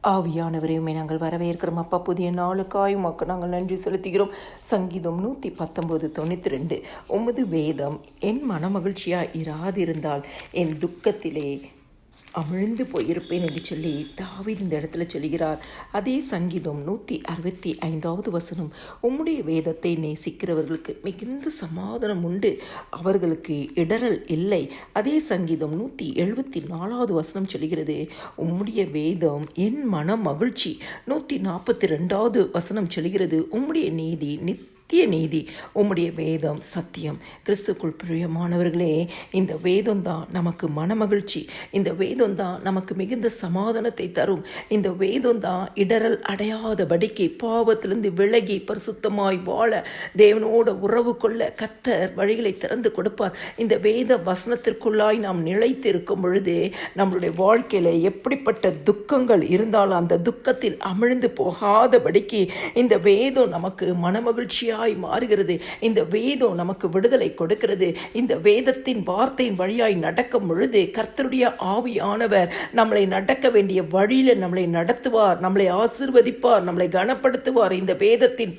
ஆவியானவரையுமே நாங்கள் வரவேற்கிறோம் அப்பா. புதிய நாளுக்காய் மக்கள் நாங்கள் நன்றி செலுத்துகிறோம். சங்கீதம் 119:92. உமது வேதம் என் மனமகிழ்ச்சியாக இராதிருந்தால் என் துக்கத்திலே அமிழ்ந்து போயிருப்பேன் என்று சொல்லி தாவீது இந்த இடத்துல சொல்கிறார். அதே சங்கீதம் 165 உம்முடைய வேதத்தை நேசிக்கிறவர்களுக்கு மிகுந்த சமாதானம் உண்டு, அவர்களுக்கு இடரல் இல்லை. அதே சங்கீதம் 174 சொல்கிறது, உம்முடைய வேதம் என் மன மகிழ்ச்சி. 142 சொல்கிறது, உம்முடைய நீதி நீதி, உம்முடைய வேதம் சத்தியம். கிறிஸ்துக்குள் பிரியமானவர்களே, இந்த வேதம் தான் நமக்கு மனமகிழ்ச்சி. இந்த வேதம் தான் நமக்கு மிகுந்த சமாதானத்தை தரும். இந்த வேதம் தான் இடரல் அடையாதபடிக்கு பாவத்திலிருந்து விலகி பரிசுத்தமாய் வாழ தேவனோட உறவு கொள்ள கர்த்தர் வழிகளை திறந்து கொடுப்பார். இந்த வேத வசனத்திற்குள்ளாய் நாம் நிலைத்து இருக்கும் பொழுது நம்மளுடைய வாழ்க்கையில எப்படிப்பட்ட துக்கங்கள் இருந்தாலும் அந்த துக்கத்தில் அமிழ்ந்து போகாதபடிக்கு இந்த வேதம் நமக்கு மனமகிழ்ச்சியா மாறுகிறது. இந்த வேதம் நமக்கு விடுதலை கொடுக்கிறது. இந்த வேதத்தின் வார்த்தையின் வழியாய் நடக்கும் பொழுது கர்த்தருடைய ஆவியானவர் நம்மளை நடக்க வேண்டிய வழியில நம்மளை நடத்துவார், நம்மளை ஆசீர்வதிப்பார், நம்மளை கனப்படுத்துவார். இந்த வேதத்தின்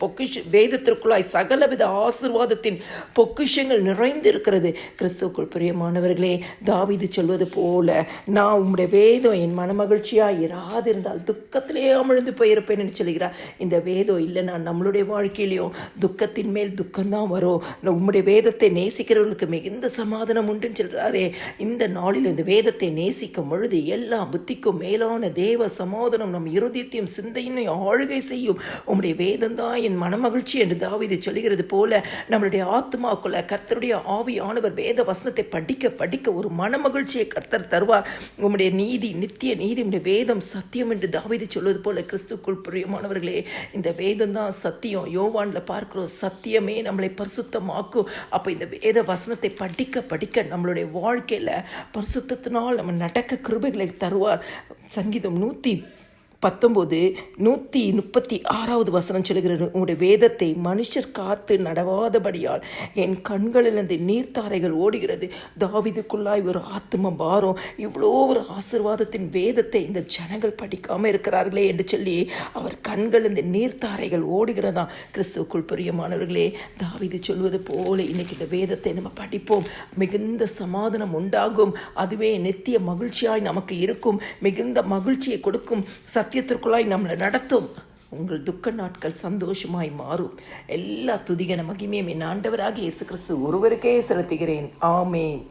வேதத்திற்குள்ளாய் சகலவித ஆசீர்வாதத்தின் பொக்கிஷங்கள் நிறைந்து இருக்கிறது. கிறிஸ்துவுக்குள் பிரியமானவர்களே, தாவீது சொல்வது போல, நான் உம்முடைய வேதம் என் மனமகிழ்ச்சியாய் இராதிருந்தால் துக்கத்திலே அமிழ்ந்து போயிருப்பேன் என்று சொல்கிறார். இந்த வேதம் இல்லைன்னா நம்மளுடைய வாழ்க்கையிலையும் துக்கத்தின் மேல் துக்கம்தான் வரும். உம்முடைய வேதத்தை நேசிக்கிறவர்களுக்கு மிகுந்த சமாதானம் உண்டுன்னு சொல்றாரே. இந்த நாளில் இந்த வேதத்தை நேசிக்கும் பொழுது எல்லா புத்திக்கும் மேலான தேவ சமாதானம் நம் இருதயத்தையும் சிந்தையினையும் ஆளுகை செய்யும். உம்முடைய வேதம் தான் என் மனமகிழ்ச்சி என்று தாவீது சொல்கிறது போல நம்மளுடைய ஆத்மாக்குள்ள கர்த்தருடைய ஆவியானவர் வேத வசனத்தை படிக்க படிக்க ஒரு மனமகிழ்ச்சியை கர்த்தர் தருவார். உம்முடைய நீதி நித்திய நீதி, உம்முடைய வேதம் சத்தியம் என்று தாவீது சொல்வது போல கிறிஸ்துக்குள் பிரியமானவர்களே, இந்த வேதம் தான் சத்தியம். யோவான்ல பார்க்கிறோம், சத்தியமே நம்மளை பரிசுத்தமாக்கும். அப்போ இந்த வேத வசனத்தை படிக்க படிக்க நம்மளுடைய வாழ்க்கையில் பரிசுத்தத்தினால் நம்ம நடக்க கிருபைகளை தருவார். சங்கீதம் 119:136 சொல்கிறது, உங்களுடைய வேதத்தை மனுஷர் காத்து நடவாதபடியால் என் கண்களிலிருந்து நீர்த்தாரைகள் ஓடுகிறது. தாவீதுக்குள்ளாய் ஒரு ஆத்ம பாரம், இவ்வளோ ஒரு ஆசீர்வாதத்தின் வேதத்தை இந்த ஜனங்கள் படிக்காமல் இருக்கிறார்களே என்று சொல்லி அவர் கண்களிலிருந்து நீர்த்தாரைகள் ஓடுகிறதா. கிறிஸ்துவுக்குள் பிரியமானவர்களே, தாவீது சொல்வது போல இன்னைக்கு இந்த வேதத்தை நம்ம படிப்போம். மிகுந்த சமாதானம் உண்டாகும். அதுவே நித்திய மகிழ்ச்சியாய் நமக்கு இருக்கும். மிகுந்த மகிழ்ச்சியை கொடுக்கும். சத்தியத்திற்குள்ளாய் நம்மளை நடத்தும். உங்கள் துக்க நாட்கள் சந்தோஷமாய் மாறும். எல்லா துதிகன மகிமையும் என் ஆண்டவராகிய இயேசு கிறிஸ்து ஒருவருக்கே செலுத்துகிறேன். ஆமென்.